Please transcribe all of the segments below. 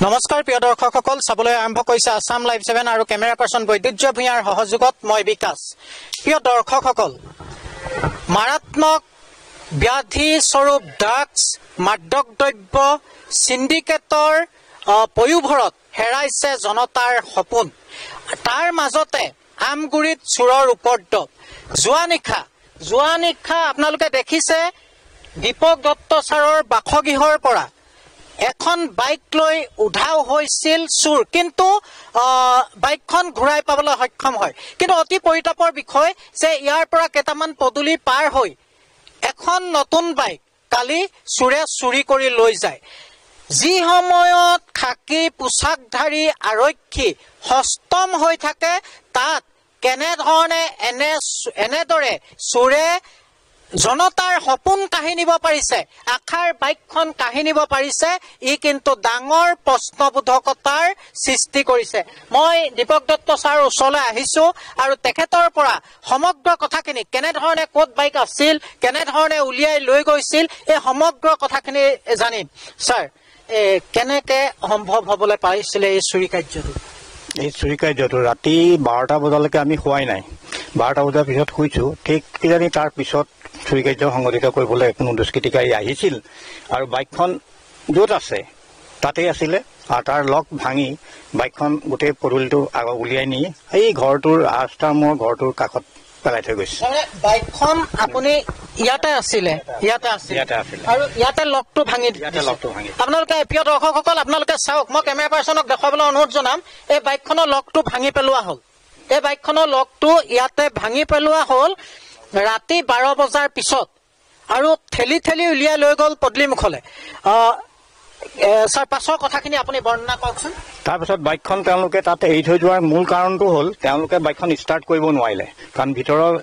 নমস্কাৰ প্ৰিয় দৰ্শকসকল, চাবলৈ আৰম্ভ কৰিছে আসাম লাইভ 7 আৰু কেমেৰা পাৰ্চন বৈদ্যুজ্য ভূঞাৰ সহযোগত মই বিকাশ। প্ৰিয় দৰ্শকসকল, মাৰাত্মক ব্যাধি স্বৰূপ ড্ৰাগছ, মাদক দ্ৰব্য সিন্ডিকেটৰ পয়োভৰত হেৰাইছে জনতাৰ সপোন। তাৰ মাজতে আমগুৰিত চোৰৰ উপদ্ৰৱ। যোৱা নিশা আপোনালোকে দেখিছে দীপক দত্ত ছাৰৰ বাসগৃহৰ পৰা এখন বাইক লৈ উধাও হৈছিল চোৰ, কিন্তু বাইকখন ঘূৰাই পাবলৈ সক্ষম হয়। কিন্তু অতি পৰিতাপৰ বিষয় যে ইয়াৰ পৰা কেইটামান পদূলি পাৰ হৈ এখন নতুন বাইক কালি চোৰে চুৰি কৰি লৈ যায়। যি সময়ত খাকী পোছাকধাৰী আৰক্ষী সষ্টম হৈ থাকে, তাত কেনেধৰণে এনেদৰে চোৰে জনতাৰ সপোন কাঢ়ি নিব পাৰিছে, আশাৰ বাইকখন কাঢ়ি নিব পাৰিছে, ই কিন্তু ডাঙৰ প্ৰশ্নবোধকতাৰ সৃষ্টি কৰিছে। মই দীপক দত্ত ছাৰৰ ওচৰলৈ আহিছো আৰু তেখেতৰ পৰা সমগ্ৰ কথাখিনি, কেনেধৰণে ক'ত বাইক আছিল, কেনেধৰণে উলিয়াই লৈ গৈছিল, এই সমগ্ৰ কথাখিনি জানিম। ছাৰ, কেনেকে সম্ভৱ হ'বলৈ পাৰিছিলে এই চুৰি কাৰ্যটো? এই চুৰি কাৰ্যটো ৰাতি 12টা বজালৈকে আমি শুৱাই নাই। 12টা বজাৰ পিছত শুইছোঁ। ঠিক কিজানি তাৰ পিছত চুৰি কাৰ্য সংঘটিত কৰিবলৈ কোনো দুষ্কৃতিকাৰী আহিছিল আৰু বাইকখন য'ত আছে তাতেই আছিলে, আৰু তাৰ লক ভাঙি বাইকখন গোটেই পদূলিটো উলিয়াই নি এই ঘৰটোৰ ৰাস্তাৰ মোৰ ঘৰটোৰ কাষত পেলাই থৈ গৈছে। বাইকখন আপুনি ইয়াতে আছিলে আৰু ইয়াতে লকটো ভাঙি আপোনালোকে প্ৰিয় দৰ্শকসকল, আপোনালোকে চাওক, মই কেমেৰা পাৰ্চনক দেখুৱাবলৈ অনুৰোধ জনাম। এই বাইকখনৰ লকটো ভাঙি পেলোৱা হ'ল। এই বাইকখনৰ লকটো ইয়াতে ভাঙি পেলোৱা হ'ল ৰাতি 12 বজাৰ পিছত, আৰু ঠেলি ঠেলি উলিয়াই লৈ গ'ল পদূলিমুখলৈ। ছাৰ, পাছৰ কথাখিনি আপুনি বৰ্ণনা কৰকচোন। তাৰপিছত বাইকখন তেওঁলোকে তাত এৰি থৈ যোৱাৰ মূল কাৰণটো হ'ল তেওঁলোকে বাইকখন ষ্টাৰ্ট কৰিব নোৱাৰিলে, কাৰণ ভিতৰৰ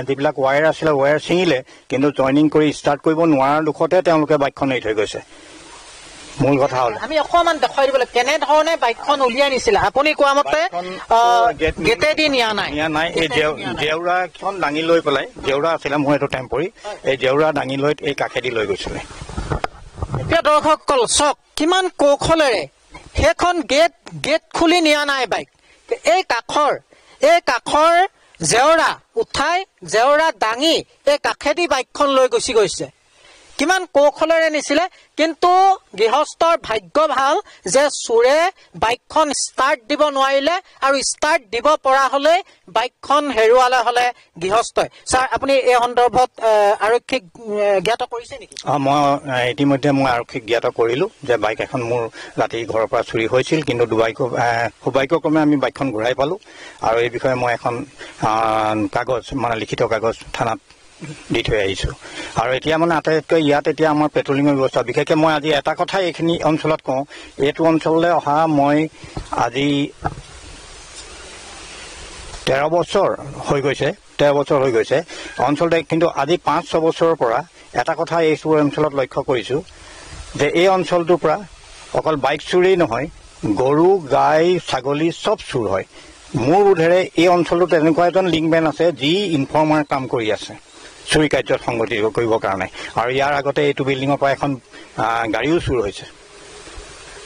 যিবিলাক ৱায়াৰ আছিলে ৱায়াৰ ছিঙিলে, কিন্তু জইনিং কৰি ষ্টাৰ্ট কৰিব নোৱাৰাৰ দুখতে তেওঁলোকে বাইকখন এৰি থৈ গৈছে। মূল কথা হ'ল আমি অকণমান দেখুৱাই দিবলৈ কেনেধৰণে বাইকখন উলিয়াই নিছিলে। আপুনি কোৱা মতে গেটেদি নিয়া নাই। এই জেওৰাখন দাঙি লৈ পেলাই, জেওৰা আছিলে মোৰ এইটো টেম্পৰী, এই জেওৰা দাঙি লৈ এই কাষেদি লৈ গৈছিলে। প্ৰিয় দৰ্শকসকল, চাওক কিমান কৌশলেৰে সেইখন গেট খুলি নিয়া নাই বাইক। এই কাষৰ জেওৰা উঠাই, জেওৰা দাঙি এই কাষেদি বাইকখন লৈ গুচি গৈছে। কিমান কৌশলেৰে নিছিলে, কিন্তু গৃহস্থৰ ভাগ্য ভাল যে চোৰে বাইকখন ষ্টাৰ্ট দিব নোৱাৰিলে, আৰু ষ্টাৰ্ট দিব পৰা হলে বাইকখন হেৰুৱালে হলে গৃহস্থই। ছাৰ, আপুনি এই সন্দৰ্ভত আৰক্ষীক জ্ঞাত কৰিছে নেকি? মই ইতিমধ্যে মই আৰক্ষীক জ্ঞাত কৰিলো যে বাইক এখন মোৰ ৰাতি ঘৰৰ পৰা চুৰি হৈছিল, কিন্তু সৌভাগ্যক্ৰমে আমি বাইকখন ঘূৰাই পালো, আৰু এই বিষয়ে মই এখন কাগজ, মানে লিখিত কাগজ থানাত দি থৈ আহিছো। আৰু এতিয়া মানে আটাইতকৈ ইয়াত এতিয়া আমাৰ পেট্ৰলিঙৰ ব্যৱস্থা, বিশেষকৈ মই আজি এটা কথাই এইখিনি অঞ্চলত কওঁ, এইটো অঞ্চললৈ অহা মই আজি 13 বছৰ হৈ গৈছে অঞ্চলতে, কিন্তু আজি 5-6 বছৰৰ পৰা এটা কথা এই অঞ্চলত লক্ষ্য কৰিছোঁ যে এই অঞ্চলটোৰ পৰা অকল বাইক চুৰেই নহয়, গৰু, গাই, ছাগলী চব চুৰ হয়। মোৰ বোধেৰে এই অঞ্চলটোত এনেকুৱা এজন লিংকমেন আছে যি ইনফৰ্মাৰ কাম কৰি আছে চুৰি কাৰ্যত সংগঠিত কৰিবৰ কাৰণে। আৰু ইয়াৰ আগতে এইটো বিল্ডিঙৰ পৰা এখন গাড়ীও চুৰ হৈছে,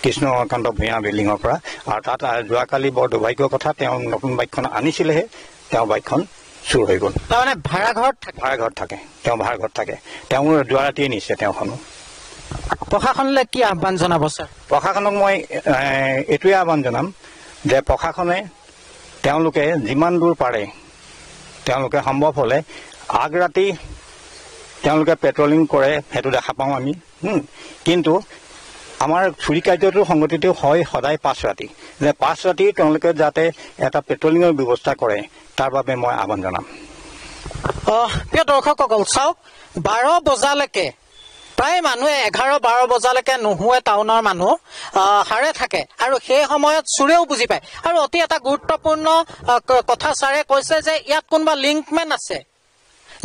কৃষ্ণকান্ত ভূঞা বিল্ডিঙৰ পৰা। আৰু তাত যোৱাকালি বৰ দুৰ্ভাগ্যৰ কথা, তেওঁ নতুন বাইকখন আনিছিলেহে, তেওঁ বাইকখন চুৰ হৈ গ'ল। তাৰমানে ভাড়াঘৰত থাকে, তেওঁ ভাড়াঘৰত থাকে, তেওঁ যোৱা ৰাতিয়ে নিছে তেওঁখনো। প্ৰশাসনলৈ কি আহ্বান জনাব ছাৰ? প্ৰশাসনক মই এইটোৱে আহ্বান জনাম যে প্ৰশাসনে তেওঁলোকে যিমান দূৰ পাৰে তেওঁলোকে সম্ভৱ হ'লে আগৰাতি তেওঁলোকে পেট্ৰলিং কৰে, সেইটো দেখা পাওঁ আমি, কিন্তু আমাৰ চুৰি কাৰ্যটো সংগঠিত হয় সদায় 5 ৰাতি, যে 5 ৰাতি তেওঁলোকে যাতে এটা পেট্ৰলিঙৰ ব্যৱস্থা কৰে, তাৰ বাবে মই আহ্বান জনাম। প্ৰিয় দৰ্শকসকল, চাওক, 12 বজালৈকে প্ৰায় মানুহে 11-12 বজালৈকে নুশুৱে, টাউনৰ মানুহ হাৰে থাকে, আৰু সেই সময়ত চোৰেও বুজি পায়। আৰু অতি এটা গুৰুত্বপূৰ্ণ কথা ছাৰে কৈছে যে ইয়াত কোনোবা লিংকমেন আছে,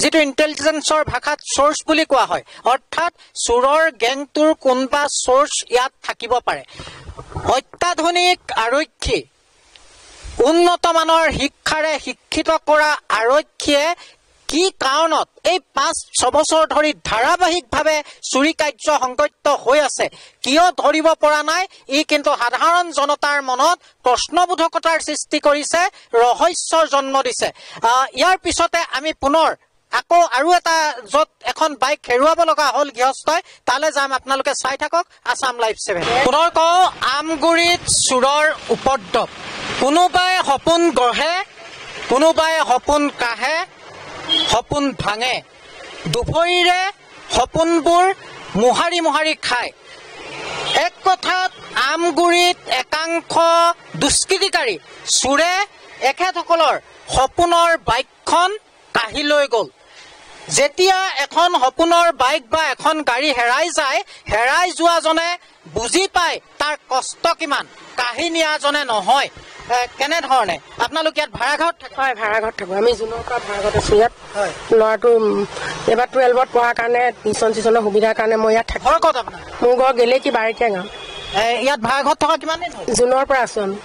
যিটো ইণ্টেলিজেন্সৰ ভাষাত চ'ৰ্চ বুলি কোৱা হয়, অৰ্থাৎ চোৰৰ গেংটোৰ কোনোবা চ'ৰ্চ ইয়াত থাকিব পাৰে। অত্যাধুনিক আৰক্ষী, উন্নত মানৰ শিক্ষাৰে শিক্ষিত কৰা আৰক্ষীয়ে কি কাৰণত এই 5-6 বছৰ ধৰি ধাৰাবাহিকভাৱে চুৰি কাৰ্য সংঘটিত হৈ আছে কিয় ধৰিব পৰা নাই ই কিন্তু সাধাৰণ জনতাৰ মনত প্ৰশ্নবোধকতাৰ সৃষ্টি কৰিছে ৰহস্যৰ জন্ম দিছে ইয়াৰ পিছতে আমি পুনৰ আকৌ আৰু এটা যত এখন বাইক হেৰুৱাব লগা হল গৃহস্থই তালে যাম আপোনালোকে চাই থাকক আসাম লাইভ 7 পুনৰ কওঁ আমগুৰিত চুৰৰ উপদ্ৰৱ কোনোবাই সপোন গঢ়ে কোনোবাই সপোন কাহে সপোন ভাঙে দুপৰীৰে সপোনবোৰ মোহাৰি মোহাৰি খায় এক কথাত আমগুৰিত একাংশ দুষ্কৃতিকাৰী চুৰে এখেতসকলৰ সপোনৰ বাইকখন কাঢ়ি লৈ গ'ল যেতিয়া এখন সপোনৰ বাইক বা এখন গাড়ী হেৰাই যায় হেৰাই যোৱাজনে বুজি পায় তাৰ কষ্ট কিমান কাঢ়ি নিয়াজনে নহয় কেনে ধৰণে আপোনালোক ইয়াত ভাড়াঘৰত থাকে হয় ভাড়াঘৰত থাকো আমি জুনৰ পৰা ভাড়াঘৰত আছো ইয়াত ল'ৰাটো এবাৰ 12ত পঢ়াৰ কাৰণে টিউচনৰ সুবিধাৰ কাৰণে মই ইয়াত থাকো ঘৰ ক'ত আপোনাৰ মোৰ ঘৰ গেলেকী বাৰিকীয়া গাঁও ইয়াত ভাড়াঘৰত থকা কিমান দিন হ'ল জুনৰ পৰা আছো আমি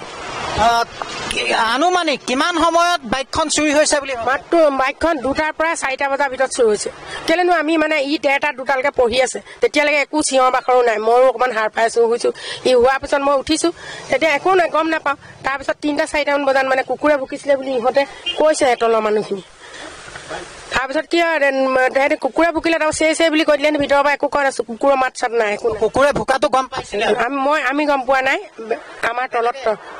আনুমানিক কিমান সময়ত বাইকখন চুৰি হৈছে বুলি মাত্ৰ বাইকখন 2টাৰ পৰা 4টা বজাৰ ভিতৰত চুৰি হৈছে কেলেনো আমি মানে ই 1:30 2টালৈকে পঢ়ি আছে তেতিয়ালৈকে একো চিঞৰ বাখৰো নাই ময়ো অকণমান সাৰ পাইছো হৈছো ই হোৱাৰ পিছত মই উঠিছো তেতিয়া একো নাই গম নাপাওঁ তাৰপিছত 3টা 4টামান বজাত মানে কুকুৰে ভুকিছিলে বুলি ইহঁতে কৈছে তলৰ মানুহখিনি তাৰপিছত কি হয় কুকুৰে ভুকিলে তাৰ চেৰ চেৰ বুলি কৈ দিলে ভিতৰৰ পৰা একো কোৱা নাছো কুকুৰৰ মাত চাত নাই একো কুকুৰে ভুকাটো গম পাইছিলে আমি গম পোৱা নাই আমাৰ তলত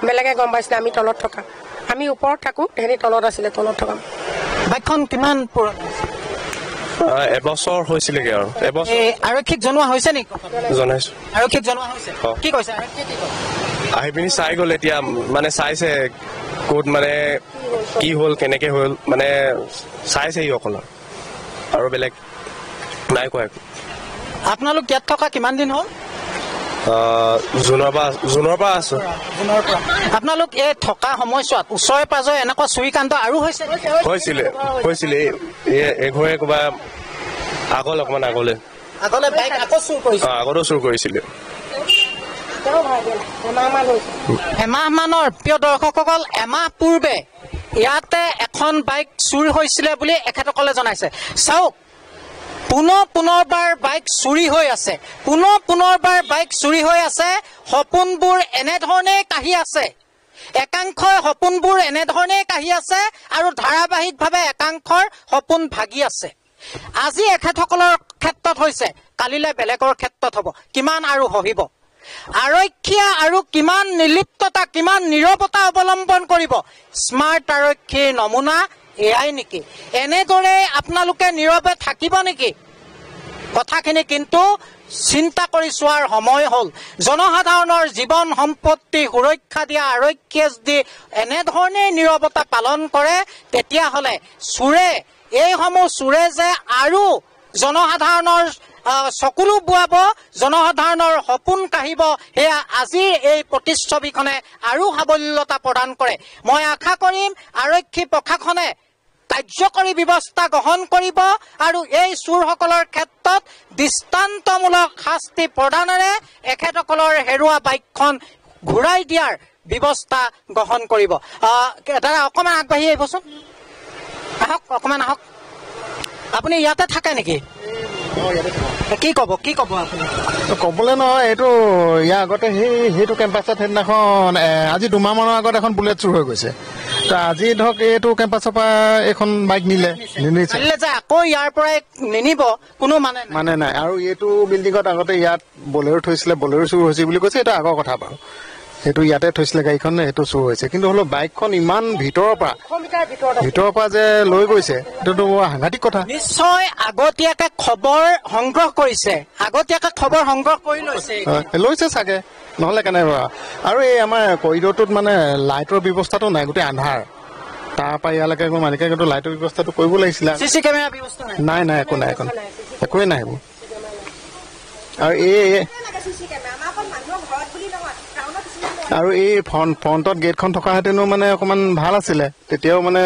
বেলেগে গম পাইছিলে আমি তলত থকা আমি ওপৰত থাকো হেৰি তলত আছিলে তলত থকা বাইকখন কিমান পুৰণা এবছৰ হৈছিলেগে আৰু এবছৰ আৰক্ষীক জনোৱা হৈছে নেকি জনাইছো আৰক্ষীক জনোৱা হৈছে কি কৈছে আহি পিনি চাই গ'ল এতিয়া মানে চাইছে ক'ত মানে কি হ'ল কেনেকে হ'ল মানে চাইছে ই অকল আৰু বেলেগ নাই কোৱা আপোনালোক ইয়াত থকা কিমান দিন হ'ল জুনৰ পৰা আছো আপোনালোক এই থকা সময়ছোৱাত ওচৰে পাজৰে এনেকুৱা চুৰি কাণ্ড আৰু হৈছিলে এঘৰে কিবা অকমান আগলে বাইক আকৌ চুৰ কৰিছে আগতো চুৰ কৰিছিলে এমাহ মানৰ প্ৰিয় দৰ্শকসকল এমাহ পূৰ্বে ইয়াতে এখন বাইক চুৰ হৈছিলে বুলি এখেতসকলে জনাইছে চাওক পুনৰবাৰ বাইক চুৰি হৈ আছে পুনৰবাৰ বাইক চুৰি হৈ আছে সপোনবোৰ এনেধৰণে কাঢ়ি আছে একাংশই সপোনবোৰ এনেধৰণে কাঢ়ি আছে আৰু ধাৰাবাহিকভাৱে একাংশৰ সপোন ভাগি আছে আজি এখেতসকলৰ ক্ষেত্ৰত হৈছে কালিলৈ বেলেগৰ ক্ষেত্ৰত হ'ব কিমান আৰু সহিব আৰক্ষীয়ে আৰু কিমান নিৰ্লিপ্ততা কিমান নীৰৱতা অৱলম্বন কৰিব স্মাৰ্ট আৰক্ষীৰ নমুনা এয়াই নেকি এনেদৰে আপোনালোকে নীৰৱে থাকিব নেকি কথাখিনি কিন্তু চিন্তা কৰি চোৱাৰ সময় হ'ল জনসাধাৰণৰ জীৱন সম্পত্তি সুৰক্ষা দিয়া আৰক্ষীয়ে যদি এনেধৰণে নীৰৱতা পালন কৰে তেতিয়াহ'লে এইসমূহ চুৰে যে আৰু জনসাধাৰণৰ চকুলো বুৱাব জনসাধাৰণৰ সপোন কাঢ়িব সেয়া আজিৰ এই প্ৰতিচ্ছবিখনে আৰু সাবল্যতা প্ৰদান কৰে মই আশা কৰিম আৰক্ষী প্ৰশাসনে কাৰ্যকৰী ব্যৱস্থা গ্ৰহণ কৰিব আৰু এই চুৰসকলৰ ক্ষেত্ৰত দৃষ্টান্তমূলক শাস্তি প্ৰদানেৰে এখেতসকলৰ হেৰুৱা বাইকখন ঘূৰাই দিয়াৰ ব্যৱস্থা গ্ৰহণ কৰিব দাদা অকণমান আগবাঢ়ি আহিবচোন অকণমান আহক আপুনি ইয়াতে থাকে নেকি কি ক'ব আপুনি ক'বলৈ নহয় এইটো ইয়াৰ আগতে সেইটো কেম্পাছত সেইদিনাখন আজি 2 মাহমানৰ আগত এখন বুলেট চুৰ হৈ গৈছে আজি ধৰক এইটো কেম্পাছৰ পৰা এখন বাইক নিলে যে আকৌ ইয়াৰ পৰাই নিনিব কোনো মানে নাই আৰু এইটো বিল্ডিঙত আগতে ইয়াত বলেৰো থৈছিলে বলেৰো চুৰ হৈছে বুলি কৈছে এইটো আগৰ কথা বাৰু সেইটো ইয়াতে থৈছিলে গাড়ীখন সেইটো চুৰ হৈছে কিন্তু হ'লেও বাইকখন ইমান ভিতৰৰ পৰা যে লৈ গৈছে এইটোতো সাংঘাতিক কথা নিশ্চয় আগতীয়াকে খবৰ সংগ্ৰহ কৰি লৈছে চাগে নহ'লে কেনেবা আৰু এই আমাৰ কৰিডৰটোত মানে লাইটৰ ব্যৱস্থাটো নাই গোটেই আন্ধাৰ তাৰ পৰা ইয়ালৈকে মালিকে কিন্তু লাইটৰ ব্যৱস্থাটো কৰিব লাগিছিলে চিচি কেমেৰা ব্যৱস্থা নাই একোৱে নাই আৰু এই ফ্ৰণ্টত গেটখন থকা হেঁতেনো মানে অকণমান ভাল আছিলে তেতিয়াও মানে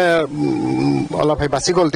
অলপ বাচি গ'ল